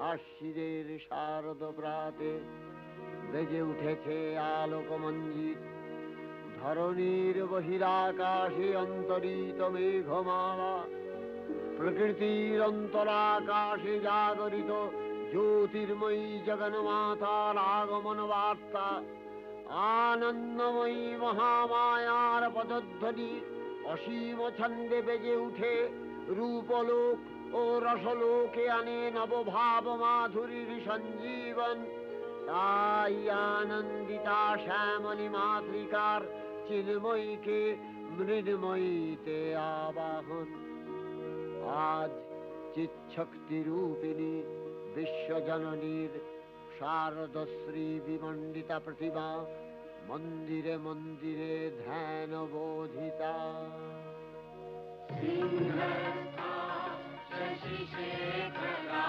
আশ্বিনের শারদ প্রাতে বেজে উঠেছে আলোকমঞ্জিত। ধরণীর বহিরাকাশে অন্তরিত মেঘমালা, প্রকৃতির অন্তরাকাশে জাগরিত জ্যোতির্ময়ী জগন্মাতার আগমন বার্তা। আনন্দময়ী মহামায়ার পদধ্বনি অসীম ছন্দে বেজে উঠে রূপলোক ও রসলোকে আনে নবভাব মাধুরীর সঞ্জীবন। তাই আনন্দিতা শ্যামলী মাতৃকার চিন্ময়ীকে মৃন্ময়ীতে আবাহন। আজ চিৎশক্তি রূপিণী বিশ্বজননীর শারদশ্রী বিমণ্ডিতা প্রতিমা মন্দিরে মন্দিরে ধ্যান বোধিতা। সিংহস্থা শশিশেখরা